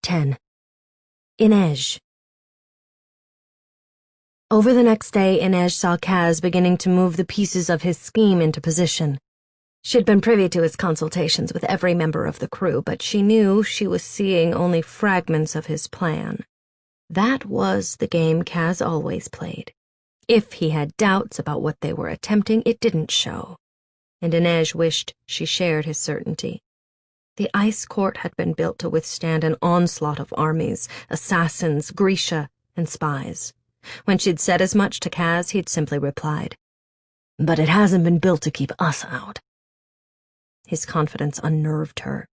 10. Inej. Over the next day, Inej saw Kaz beginning to move the pieces of his scheme into position. She had been privy to his consultations with every member of the crew, but she knew she was seeing only fragments of his plan. That was the game Kaz always played. If he had doubts about what they were attempting, it didn't show, and Inej wished she shared his certainty. The ice court had been built to withstand an onslaught of armies, assassins, Grisha, and spies. When she'd said as much to Kaz, he'd simply replied, "But it hasn't been built to keep us out." His confidence unnerved her.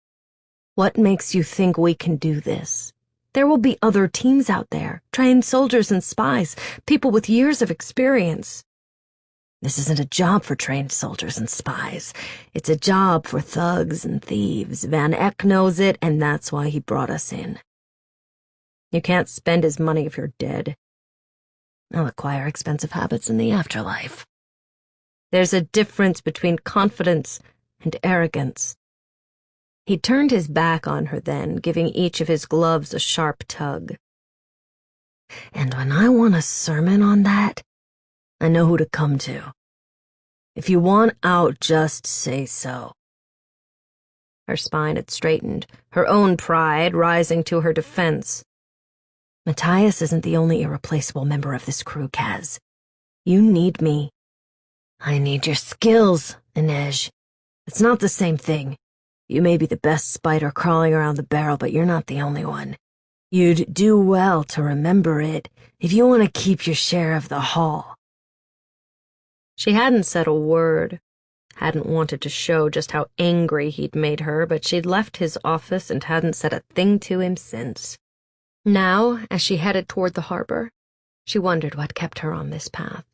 "What makes you think we can do this? There will be other teams out there, trained soldiers and spies, people with years of experience. This isn't a job for trained soldiers and spies. It's a job for thugs and thieves. Van Eck knows it, and that's why he brought us in. You can't spend his money if you're dead. I'll acquire expensive habits in the afterlife. There's a difference between confidence and arrogance." He turned his back on her then, giving each of his gloves a sharp tug. "And when I want a sermon on that, I know who to come to. If you want out, just say so." Her spine had straightened, her own pride rising to her defense. "Matthias isn't the only irreplaceable member of this crew, Kaz. You need me." "I need your skills, Inej. It's not the same thing. You may be the best spider crawling around the barrel, but you're not the only one. You'd do well to remember it if you want to keep your share of the haul." She hadn't said a word, hadn't wanted to show just how angry he'd made her, but she'd left his office and hadn't said a thing to him since. Now, as she headed toward the harbor, she wondered what kept her on this path.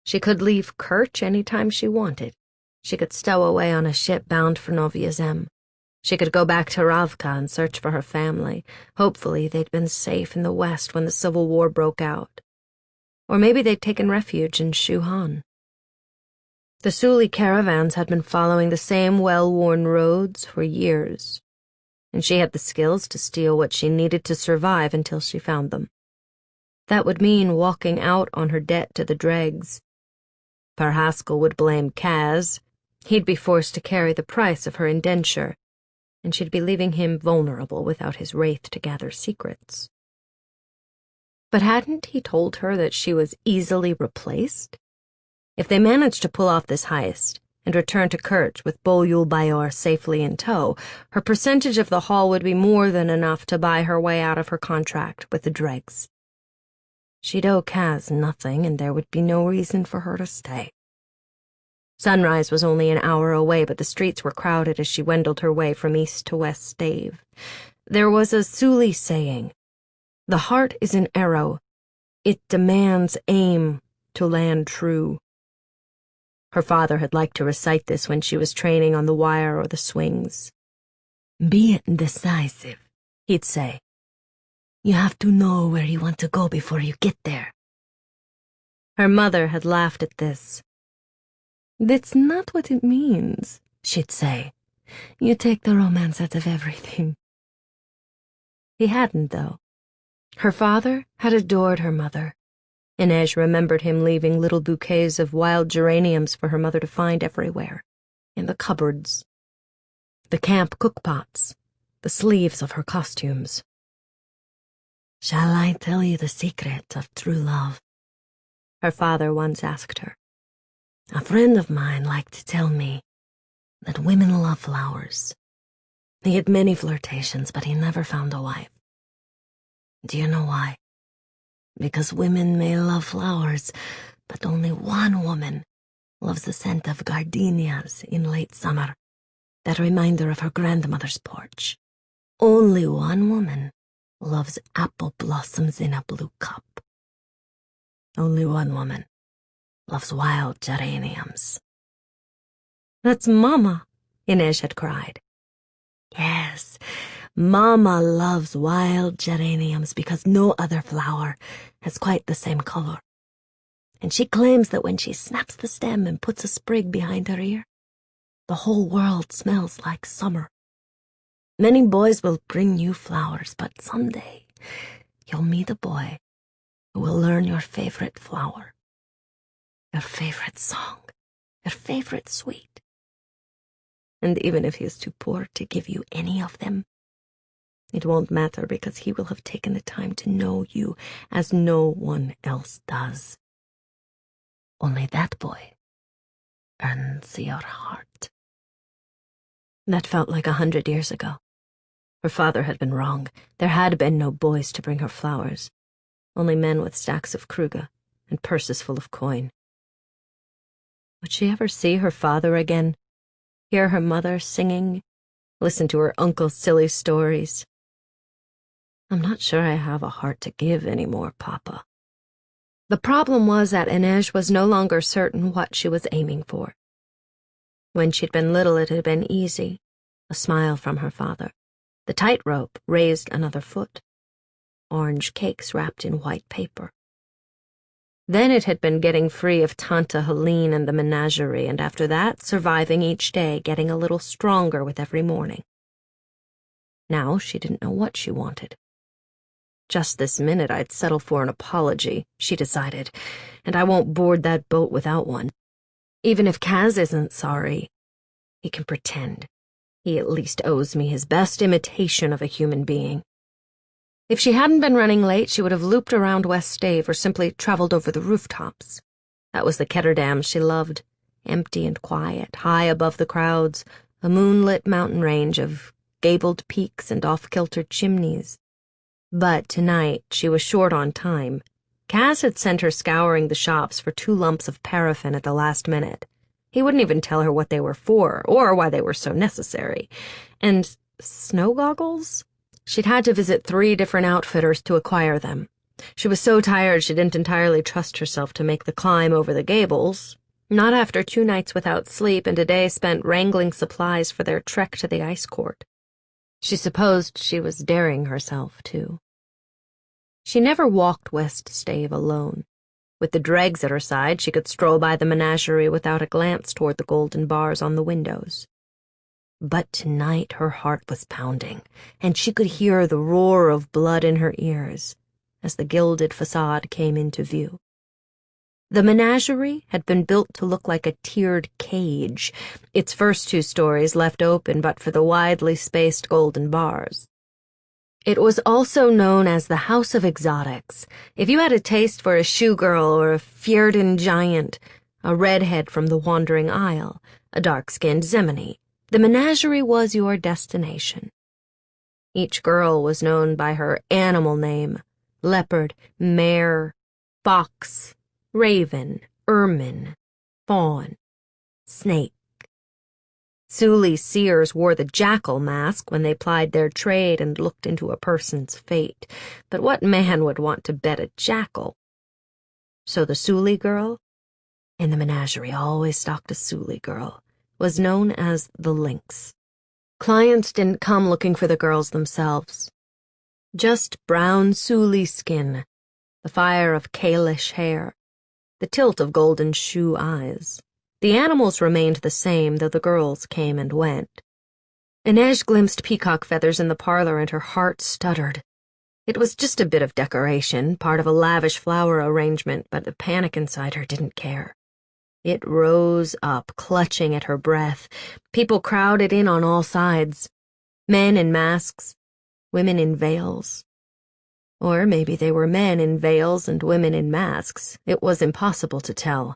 She could leave Kerch any time she wanted. She could stow away on a ship bound for Novaya Zem. She could go back to Ravka and search for her family. Hopefully they'd been safe in the West when the Civil War broke out. Or maybe they'd taken refuge in Shuhan. The Suli caravans had been following the same well-worn roads for years, and she had the skills to steal what she needed to survive until she found them. That would mean walking out on her debt to the dregs. Parhaskell would blame Kaz. He'd be forced to carry the price of her indenture, and she'd be leaving him vulnerable without his wraith to gather secrets. But hadn't he told her that she was easily replaced? If they managed to pull off this heist and return to Kerch with Bolyul Bayor safely in tow, her percentage of the haul would be more than enough to buy her way out of her contract with the dregs. She'd owe Kaz nothing, and there would be no reason for her to stay. Sunrise was only an hour away, but the streets were crowded as she wended her way from east to west stave. There was a Suli saying, "The heart is an arrow. It demands aim to land true." Her father had liked to recite this when she was training on the wire or the swings. "Be decisive," he'd say. "You have to know where you want to go before you get there." Her mother had laughed at this. "That's not what it means," she'd say. "You take the romance out of everything." He hadn't, though. Her father had adored her mother. Inej remembered him leaving little bouquets of wild geraniums for her mother to find everywhere, in the cupboards, the camp cookpots, the sleeves of her costumes. "Shall I tell you the secret of true love?" her father once asked her. "A friend of mine liked to tell me that women love flowers. He had many flirtations, but he never found a wife. Do you know why? Because women may love flowers, but only one woman loves the scent of gardenias in late summer, that reminder of her grandmother's porch. Only one woman loves apple blossoms in a blue cup. Only one woman loves wild geraniums." "That's Mama," Inej had cried. "Yes, Mama loves wild geraniums because no other flower has quite the same color. And she claims that when she snaps the stem and puts a sprig behind her ear, the whole world smells like summer." Many boys will bring you flowers, but someday you'll meet a boy who will learn your favorite flower, your favorite song, your favorite sweet. And even if he is too poor to give you any of them, it won't matter because he will have taken the time to know you as no one else does. Only that boy earns your heart. That felt like 100 years ago. Her father had been wrong. There had been no boys to bring her flowers, only men with stacks of kruge and purses full of coin. Would she ever see her father again, hear her mother singing, listen to her uncle's silly stories? I'm not sure I have a heart to give anymore, Papa. The problem was that Inej was no longer certain what she was aiming for. When she'd been little, it had been easy, a smile from her father. The tightrope raised another foot. Orange cakes wrapped in white paper. Then it had been getting free of Tante Helene and the menagerie, and after that, surviving each day, getting a little stronger with every morning. Now she didn't know what she wanted. Just this minute I'd settle for an apology, she decided, and I won't board that boat without one. Even if Kaz isn't sorry, he can pretend. He at least owes me his best imitation of a human being. If she hadn't been running late, she would have looped around West Stave or simply traveled over the rooftops. That was the Ketterdam she loved, empty and quiet, high above the crowds, a moonlit mountain range of gabled peaks and off-kilter chimneys. But tonight she was short on time. Kaz had sent her scouring the shops for 2 lumps of paraffin at the last minute. He wouldn't even tell her what they were for, or why they were so necessary. And snow goggles? She'd had to visit 3 different outfitters to acquire them. She was so tired she didn't entirely trust herself to make the climb over the gables, not after 2 nights without sleep and a day spent wrangling supplies for their trek to the ice court. She supposed she was daring herself, too. She never walked West Stave alone. With the dregs at her side, she could stroll by the menagerie without a glance toward the golden bars on the windows. But tonight her heart was pounding, and she could hear the roar of blood in her ears as the gilded facade came into view. The menagerie had been built to look like a tiered cage, its first 2 stories left open but for the widely spaced golden bars. It was also known as the House of Exotics. If you had a taste for a shoe-girl or a Fjerdan giant, a redhead from the Wandering Isle, a dark-skinned Zemini, the menagerie was your destination. Each girl was known by her animal name: leopard, mare, fox, raven, ermine, fawn, snake. Suli seers wore the jackal mask when they plied their trade and looked into a person's fate, but what man would want to bet a jackal? So the Suli girl, in the menagerie always stocked a Suli girl, was known as the Lynx. Clients didn't come looking for the girls themselves. Just brown Suli skin, the fire of Kalish hair, the tilt of golden shoe eyes. The animals remained the same, though the girls came and went. Inej glimpsed peacock feathers in the parlor and her heart stuttered. It was just a bit of decoration, part of a lavish flower arrangement, but the panic inside her didn't care. It rose up, clutching at her breath. People crowded in on all sides. Men in masks, women in veils. Or maybe they were men in veils and women in masks. It was impossible to tell.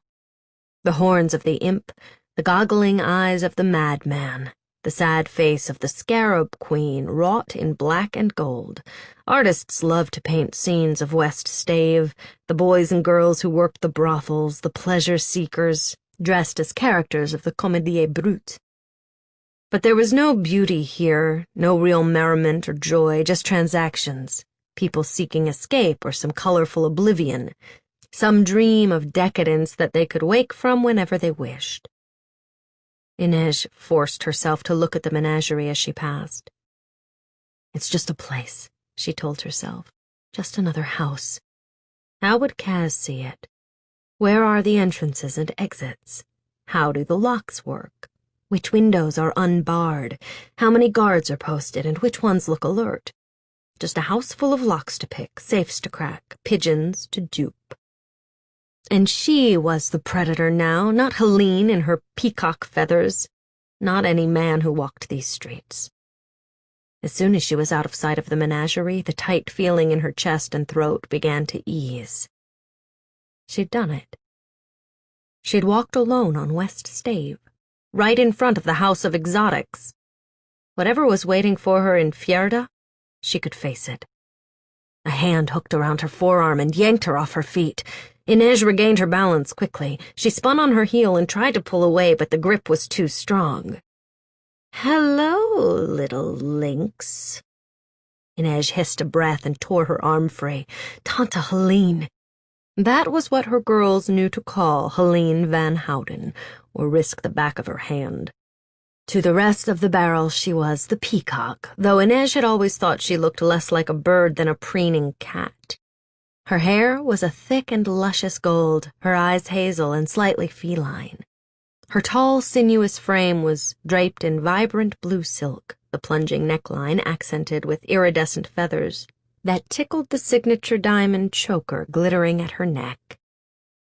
The horns of the imp, the goggling eyes of the madman, the sad face of the scarab queen wrought in black and gold. Artists loved to paint scenes of West Stave, the boys and girls who worked the brothels, the pleasure-seekers, dressed as characters of the Comédie Brute. But there was no beauty here, no real merriment or joy, just transactions, people seeking escape or some colorful oblivion, some dream of decadence that they could wake from whenever they wished. Inej forced herself to look at the menagerie as she passed. It's just a place, she told herself, just another house. How would Kaz see it? Where are the entrances and exits? How do the locks work? Which windows are unbarred, how many guards are posted, and which ones look alert. Just a house full of locks to pick, safes to crack, pigeons to dupe. And she was the predator now, not Helene in her peacock feathers, not any man who walked these streets. As soon as she was out of sight of the menagerie, the tight feeling in her chest and throat began to ease. She'd done it. She'd walked alone on West Stave, right in front of the House of Exotics. Whatever was waiting for her in Fjerda, she could face it. A hand hooked around her forearm and yanked her off her feet. Inej regained her balance quickly. She spun on her heel and tried to pull away, but the grip was too strong. "Hello, little lynx." Inej hissed a breath and tore her arm free. Tante Helene. That was what her girls knew to call Helene Van Houten, or risk the back of her hand. To the rest of the barrel she was the peacock, though Inej had always thought she looked less like a bird than a preening cat. Her hair was a thick and luscious gold, her eyes hazel and slightly feline. Her tall, sinuous frame was draped in vibrant blue silk, the plunging neckline accented with iridescent feathers that tickled the signature diamond choker glittering at her neck.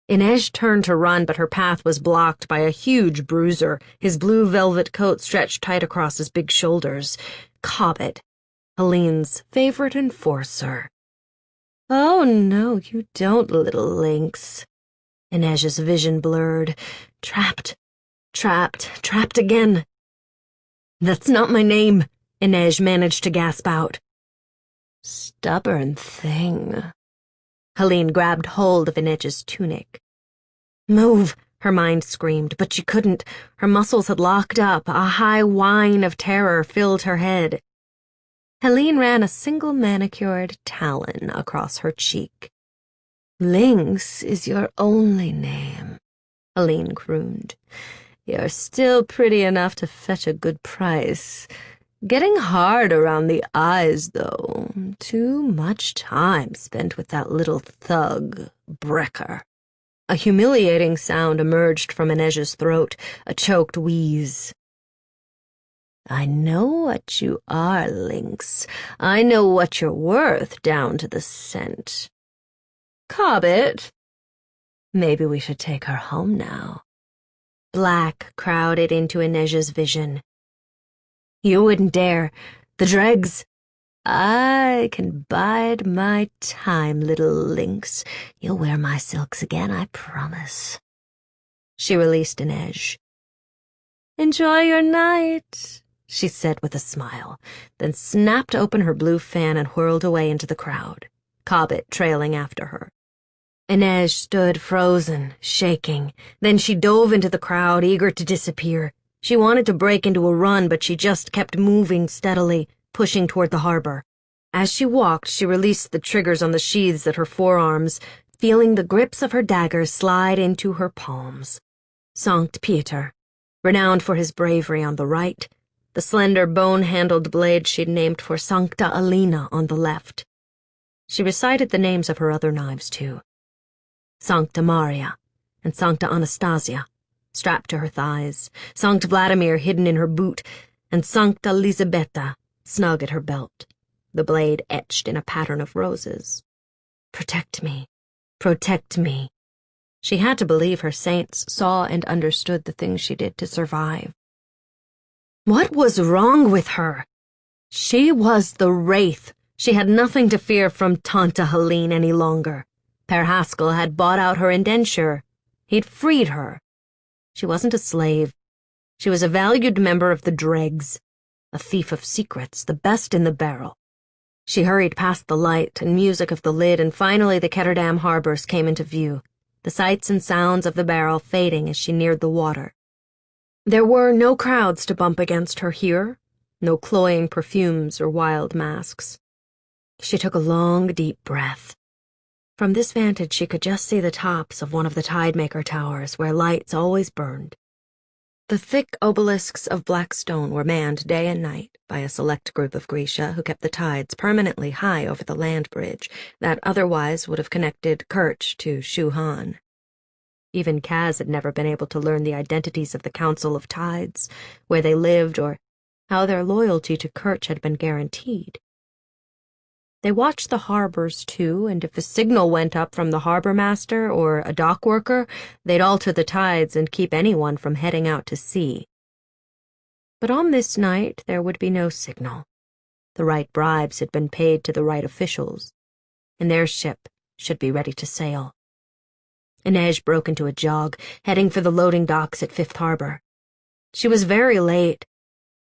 Inej turned to run, but her path was blocked by a huge bruiser, his blue velvet coat stretched tight across his big shoulders. Cobbett, Helene's favorite enforcer. "Oh, no, you don't, little lynx." Inej's vision blurred. Trapped, trapped again. "That's not my name," Inej managed to gasp out. "Stubborn thing." Helene grabbed hold of Inej's tunic. "Move," her mind screamed, but she couldn't. Her muscles had locked up. A high whine of terror filled her head. Helene ran a single manicured talon across her cheek. "Lynx is your only name," Helene crooned. "You're still pretty enough to fetch a good price. Getting hard around the eyes, though. Too much time spent with that little thug, Brecker." A humiliating sound emerged from Inej's throat, a choked wheeze. "I know what you are, lynx. I know what you're worth, down to the cent. Cobbett, maybe we should take her home now." Black crowded into Inej's vision. "You wouldn't dare. The dregs." "I can bide my time, little lynx. You'll wear my silks again, I promise." She released Inej. "Enjoy your night," she said with a smile, then snapped open her blue fan and whirled away into the crowd, Cobbett trailing after her. Inej stood frozen, shaking. Then she dove into the crowd, eager to disappear. She wanted to break into a run, but she just kept moving steadily, pushing toward the harbor. As she walked, she released the triggers on the sheaths at her forearms, feeling the grips of her daggers slide into her palms. Sankt Peter, renowned for his bravery, on the right, the slender bone-handled blade she'd named for Sancta Alina on the left. She recited the names of her other knives, too. Sancta Maria and Sancta Anastasia, strapped to her thighs, Sankt Vladimir hidden in her boot, and Sancta Lisabetta snug at her belt, the blade etched in a pattern of roses. Protect me, protect me. She had to believe her saints saw and understood the things she did to survive. What was wrong with her? She was the Wraith. She had nothing to fear from Tante Helene any longer. Per Haskell had bought out her indenture. He'd freed her. She wasn't a slave. She was a valued member of the dregs, a thief of secrets, the best in the barrel. She hurried past the light and music of the lid, and finally the Ketterdam harbors came into view, the sights and sounds of the barrel fading as she neared the water. There were no crowds to bump against her here, no cloying perfumes or wild masks. She took a long, deep breath. From this vantage she could just see the tops of one of the Tidemaker towers, where lights always burned. The thick obelisks of black stone were manned day and night by a select group of Grisha who kept the tides permanently high over the land bridge that otherwise would have connected Kerch to Shuhan. Even Kaz had never been able to learn the identities of the Council of Tides, where they lived, or how their loyalty to Kerch had been guaranteed. They watched the harbors, too, and if a signal went up from the harbor master or a dock worker, they'd alter the tides and keep anyone from heading out to sea. But on this night, there would be no signal. The right bribes had been paid to the right officials, and their ship should be ready to sail. Inej broke into a jog, heading for the loading docks at Fifth Harbor. She was very late.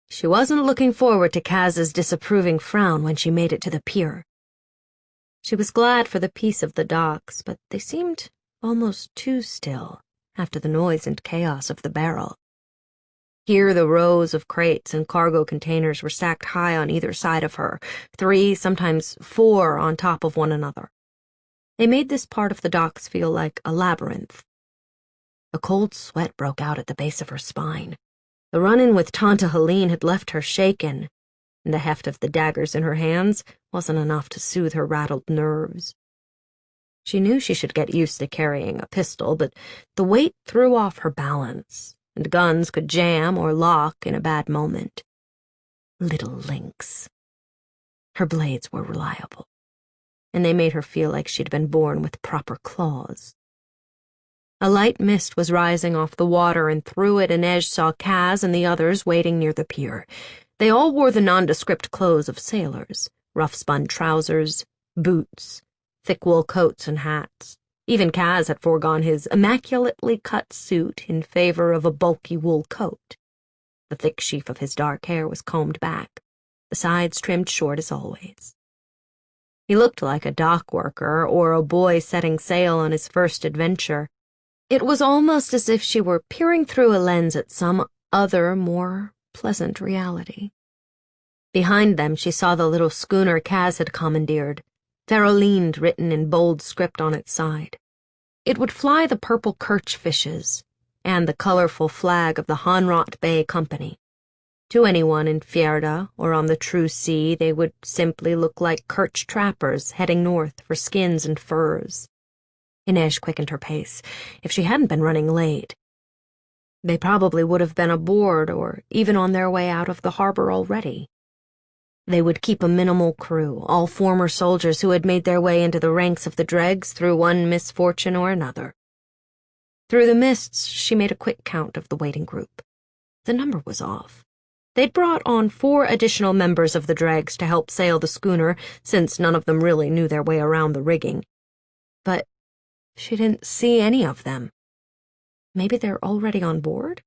She wasn't looking forward to Kaz's disapproving frown when she made it to the pier. She was glad for the peace of the docks, but they seemed almost too still after the noise and chaos of the barrel. Here the rows of crates and cargo containers were stacked high on either side of her, 3, sometimes 4 on top of one another. They made this part of the docks feel like a labyrinth. A cold sweat broke out at the base of her spine. The run-in with Tanta Helene had left her shaken, and the heft of the daggers in her hands wasn't enough to soothe her rattled nerves. She knew she should get used to carrying a pistol, but the weight threw off her balance, and guns could jam or lock in a bad moment. Little lynx. Her blades were reliable, and they made her feel like she'd been born with proper claws. A light mist was rising off the water, and through it Inej saw Kaz and the others waiting near the pier. They all wore the nondescript clothes of sailors, rough-spun trousers, boots, thick wool coats and hats. Even Kaz had foregone his immaculately cut suit in favor of a bulky wool coat. The thick sheaf of his dark hair was combed back, the sides trimmed short as always. He looked like a dock worker or a boy setting sail on his first adventure. It was almost as if she were peering through a lens at some other, more pleasant reality. Behind them, she saw the little schooner Kaz had commandeered, Ferrolined written in bold script on its side. It would fly the purple Kerch fishes and the colorful flag of the Hanrot Bay Company. To anyone in Fjerda or on the true sea, they would simply look like Kerch trappers heading north for skins and furs. Inej quickened her pace. If she hadn't been running late, they probably would have been aboard or even on their way out of the harbor already. They would keep a minimal crew, all former soldiers who had made their way into the ranks of the dregs through one misfortune or another. Through the mists, she made a quick count of the waiting group. The number was off. They'd brought on 4 additional members of the dregs to help sail the schooner, since none of them really knew their way around the rigging. But she didn't see any of them. Maybe they're already on board?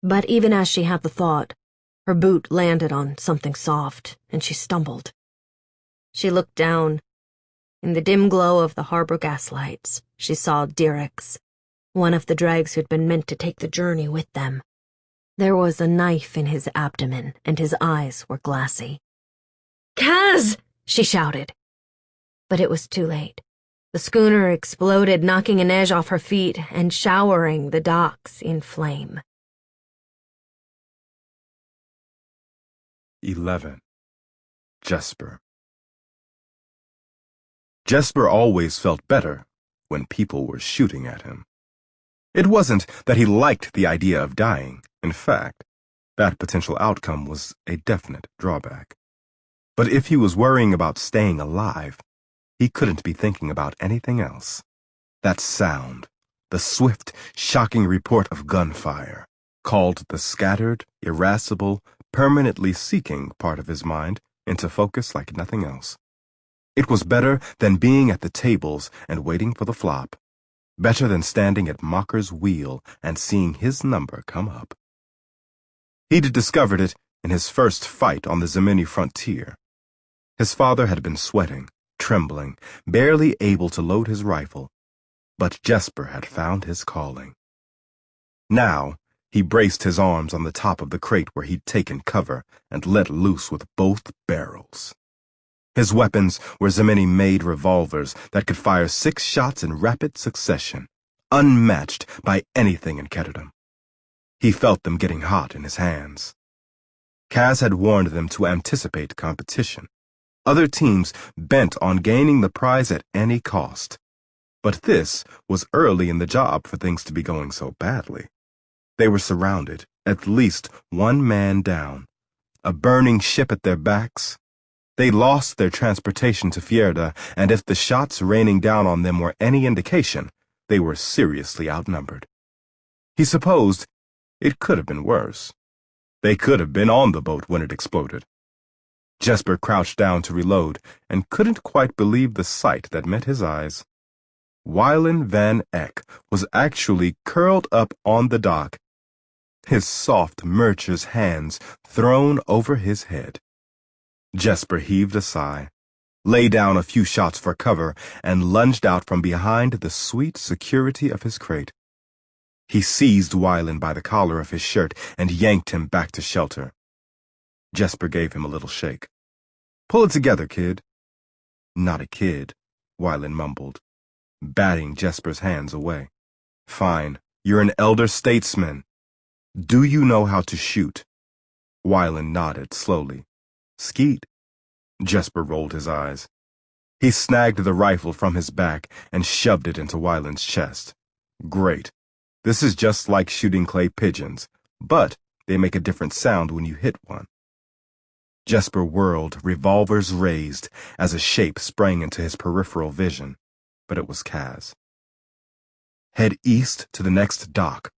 But even as she had the thought, her boot landed on something soft, and she stumbled. She looked down. In the dim glow of the harbor gaslights, she saw Dirix, one of the dregs who'd been meant to take the journey with them. There was a knife in his abdomen, and his eyes were glassy. "Kaz!" she shouted. But it was too late. The schooner exploded, knocking Inej off her feet and showering the docks in flame. 11. Jesper. Jesper always felt better when people were shooting at him. It wasn't that he liked the idea of dying. In fact, that potential outcome was a definite drawback. But if he was worrying about staying alive, he couldn't be thinking about anything else. That sound, the swift, shocking report of gunfire, called the scattered, irascible, permanently seeking part of his mind into focus like nothing else. It was better than being at the tables and waiting for the flop, better than standing at Mocker's wheel and seeing his number come up. He'd discovered it in his first fight on the Zemini frontier. His father had been sweating, trembling, barely able to load his rifle, but Jesper had found his calling. Now, he braced his arms on the top of the crate where he'd taken cover and let loose with both barrels. His weapons were Zemini-made revolvers that could fire 6 shots in rapid succession, unmatched by anything in Ketterdam. He felt them getting hot in his hands. Kaz had warned them to anticipate competition. Other teams bent on gaining the prize at any cost. But this was early in the job for things to be going so badly. They were surrounded, at least one man down, a burning ship at their backs. They lost their transportation to Fjerda, and if the shots raining down on them were any indication, they were seriously outnumbered. He supposed it could have been worse. They could have been on the boat when it exploded. Jesper crouched down to reload and couldn't quite believe the sight that met his eyes. Wylan Van Eck was actually curled up on the dock, his soft mercer's hands thrown over his head. Jesper heaved a sigh, lay down a few shots for cover, and lunged out from behind the sweet security of his crate. He seized Wylan by the collar of his shirt and yanked him back to shelter. Jesper gave him a little shake. "Pull it together, kid." "Not a kid," Wylan mumbled, batting Jesper's hands away. "Fine, you're an elder statesman. Do you know how to shoot?" Wylan nodded slowly. "Skeet." Jesper rolled his eyes. He snagged the rifle from his back and shoved it into Wylan's chest. "Great. This is just like shooting clay pigeons, but they make a different sound when you hit one." Jesper whirled, revolvers raised, as a shape sprang into his peripheral vision, but it was Kaz. "Head east to the next dock.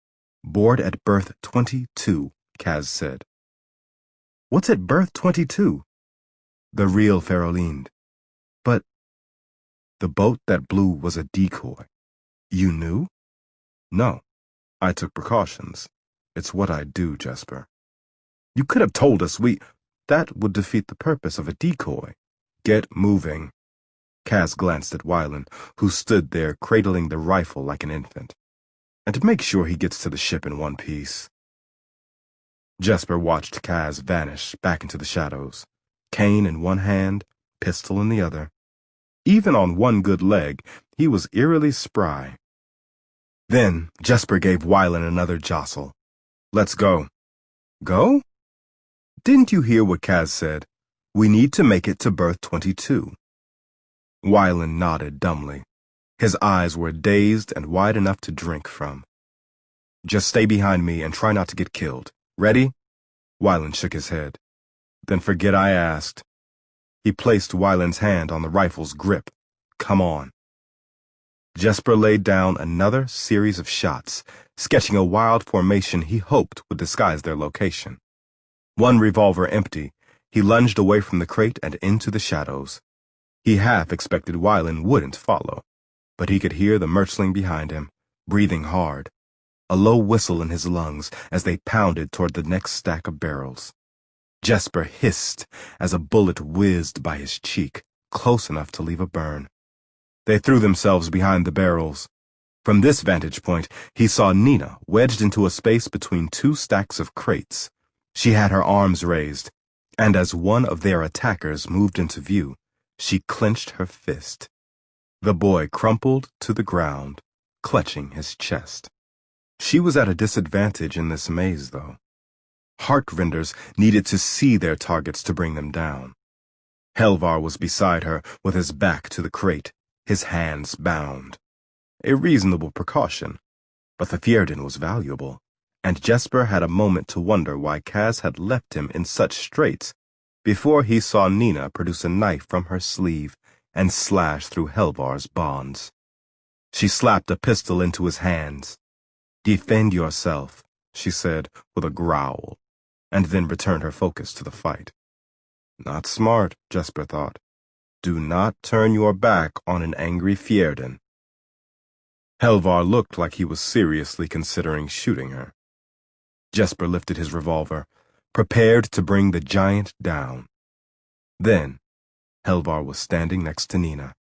Board at berth 22, Kaz said. "What's at berth 22? "The real Ferolinde." "But the boat that blew was a decoy." "You knew?" "No. I took precautions. It's what I do, Jesper." "You could have told us. That would defeat the purpose of a decoy." "Get moving." Kaz glanced at Wylan, who stood there cradling the rifle like an infant. "And make sure he gets to the ship in one piece." Jesper watched Kaz vanish back into the shadows, cane in one hand, pistol in the other. Even on one good leg, he was eerily spry. Then Jesper gave Wylan another jostle. "Let's go." "Go?" "Didn't you hear what Kaz said? We need to make it to berth 22. Wylan nodded dumbly. His eyes were dazed and wide enough to drink from. "Just stay behind me and try not to get killed. Ready?" Wylan shook his head. "Then forget I asked." He placed Wylan's hand on the rifle's grip. "Come on." Jesper laid down another series of shots, sketching a wild formation he hoped would disguise their location. One revolver empty, he lunged away from the crate and into the shadows. He half expected Wylan wouldn't follow, but he could hear the merchling behind him, breathing hard, a low whistle in his lungs as they pounded toward the next stack of barrels. Jesper hissed as a bullet whizzed by his cheek, close enough to leave a burn. They threw themselves behind the barrels. From this vantage point, he saw Nina wedged into a space between two stacks of crates. She had her arms raised, and as one of their attackers moved into view, she clenched her fist. The boy crumpled to the ground, clutching his chest. She was at a disadvantage in this maze, though. Heartrenders needed to see their targets to bring them down. Helvar was beside her with his back to the crate, his hands bound. A reasonable precaution, but the Fjerdan was valuable, and Jesper had a moment to wonder why Kaz had left him in such straits before he saw Nina produce a knife from her sleeve and slash through Helvar's bonds. She slapped a pistol into his hands. "Defend yourself," she said with a growl, and then returned her focus to the fight. Not smart, Jesper thought. Do not turn your back on an angry Fjerdan. Helvar looked like he was seriously considering shooting her. Jesper lifted his revolver, prepared to bring the giant down. Then, Helvar was standing next to Nina,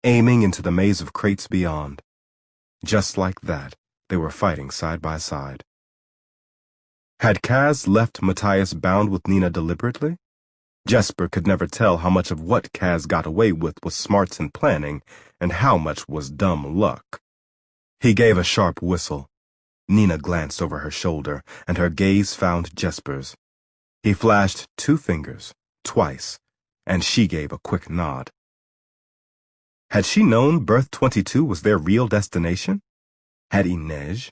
aiming into the maze of crates beyond. Just like that, they were fighting side by side. Had Kaz left Matthias bound with Nina deliberately? Jesper could never tell how much of what Kaz got away with was smarts and planning, and how much was dumb luck. He gave a sharp whistle. Nina glanced over her shoulder, and her gaze found Jesper's. He flashed 2 fingers, twice, and she gave a quick nod. Had she known Berth 22 was their real destination? Had Inej?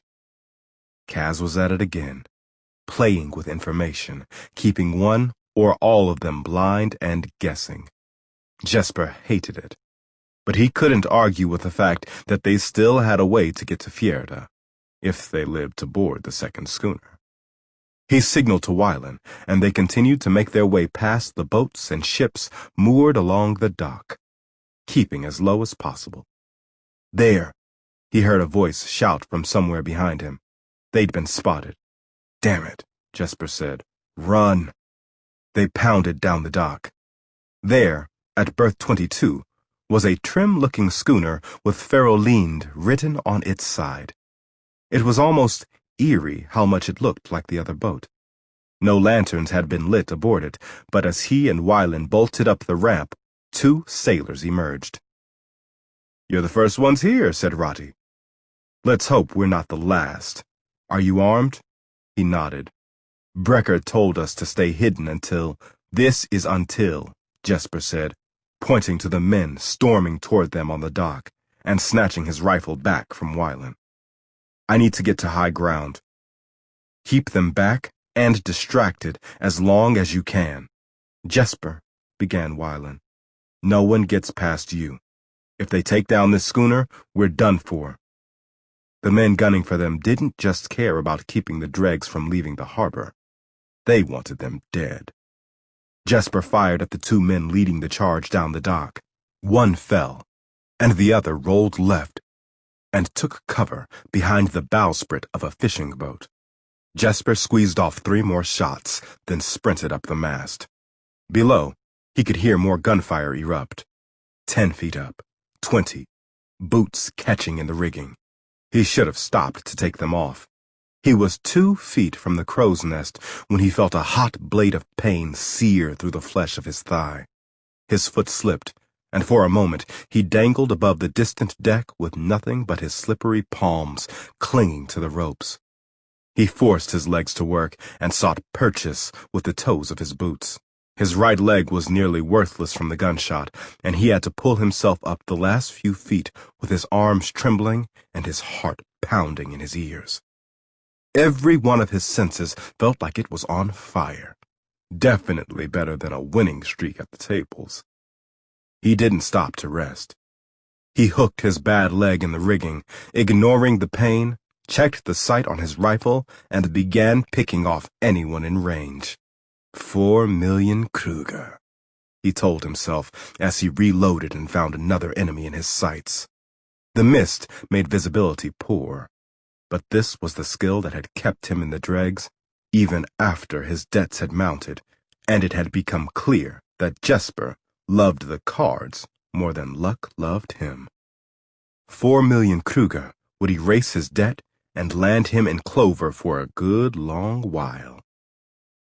Kaz was at it again, playing with information, keeping one or all of them blind and guessing. Jesper hated it, but he couldn't argue with the fact that they still had a way to get to Fjerda, if they lived to board the second schooner. He signaled to Wylan, and they continued to make their way past the boats and ships moored along the dock, keeping as low as possible. There, he heard a voice shout from somewhere behind him. They'd been spotted. Damn it, Jesper said. Run. They pounded down the dock. There, at berth 22, was a trim-looking schooner with Ferrolind written on its side. It was almost eerie how much it looked like the other boat. No lanterns had been lit aboard it, but as he and Wylan bolted up the ramp, 2 sailors emerged. You're the first ones here, said Rotti. Let's hope we're not the last. Are you armed? He nodded. Brecker told us to stay hidden until. This is until, Jesper said, pointing to the men storming toward them on the dock and snatching his rifle back from Wylan. I need to get to high ground. Keep them back and distracted as long as you can. Jesper, began Wylan, no one gets past you. If they take down this schooner, we're done for. The men gunning for them didn't just care about keeping the dregs from leaving the harbor. They wanted them dead. Jesper fired at the 2 men leading the charge down the dock. One fell, and the other rolled left and took cover behind the bowsprit of a fishing boat. Jesper squeezed off 3 more shots, then sprinted up the mast. Below, he could hear more gunfire erupt. 10 feet up, 20, boots catching in the rigging. He should have stopped to take them off. He was 2 feet from the crow's nest when he felt a hot blade of pain sear through the flesh of his thigh. His foot slipped, and for a moment he dangled above the distant deck with nothing but his slippery palms clinging to the ropes. He forced his legs to work and sought purchase with the toes of his boots. His right leg was nearly worthless from the gunshot, and he had to pull himself up the last few feet with his arms trembling and his heart pounding in his ears. Every one of his senses felt like it was on fire. Definitely better than a winning streak at the tables. He didn't stop to rest. He hooked his bad leg in the rigging, ignoring the pain, checked the sight on his rifle, and began picking off anyone in range. 4 million Kruger, he told himself as he reloaded and found another enemy in his sights. The mist made visibility poor, but this was the skill that had kept him in the dregs even after his debts had mounted, and it had become clear that Jesper loved the cards more than luck loved him. 4 million Kruger would erase his debt and land him in clover for a good long while.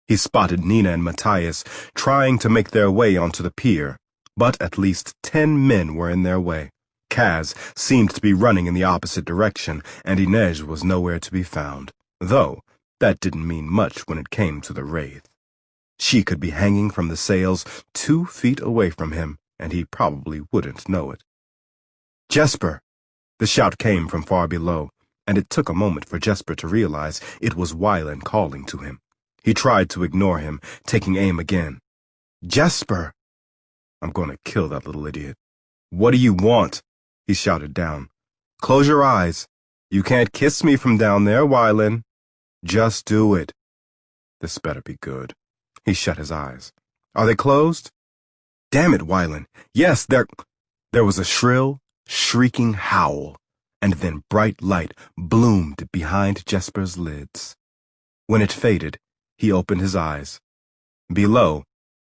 He spotted Nina and Matthias trying to make their way onto the pier, but at least 10 men were in their way. Kaz seemed to be running in the opposite direction, and Inej was nowhere to be found, though that didn't mean much when it came to the Wraith. She could be hanging from the sails 2 feet away from him, and he probably wouldn't know it. Jesper! The shout came from far below, and it took a moment for Jesper to realize it was Wylan calling to him. He tried to ignore him, taking aim again. Jesper! I'm going to kill that little idiot. What do you want? He shouted down. Close your eyes. You can't kiss me from down there, Wylan. Just do it. This better be good. He shut his eyes. Are they closed? Damn it, Wylan. Yes, they're... There was a shrill, shrieking howl, and then bright light bloomed behind Jesper's lids. When it faded, he opened his eyes. Below,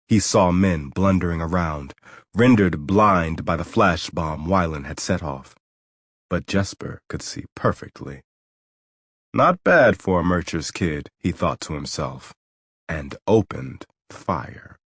he saw men blundering around, rendered blind by the flash bomb Wylan had set off. But Jesper could see perfectly. Not bad for a mercher's kid, he thought to himself, and opened fire.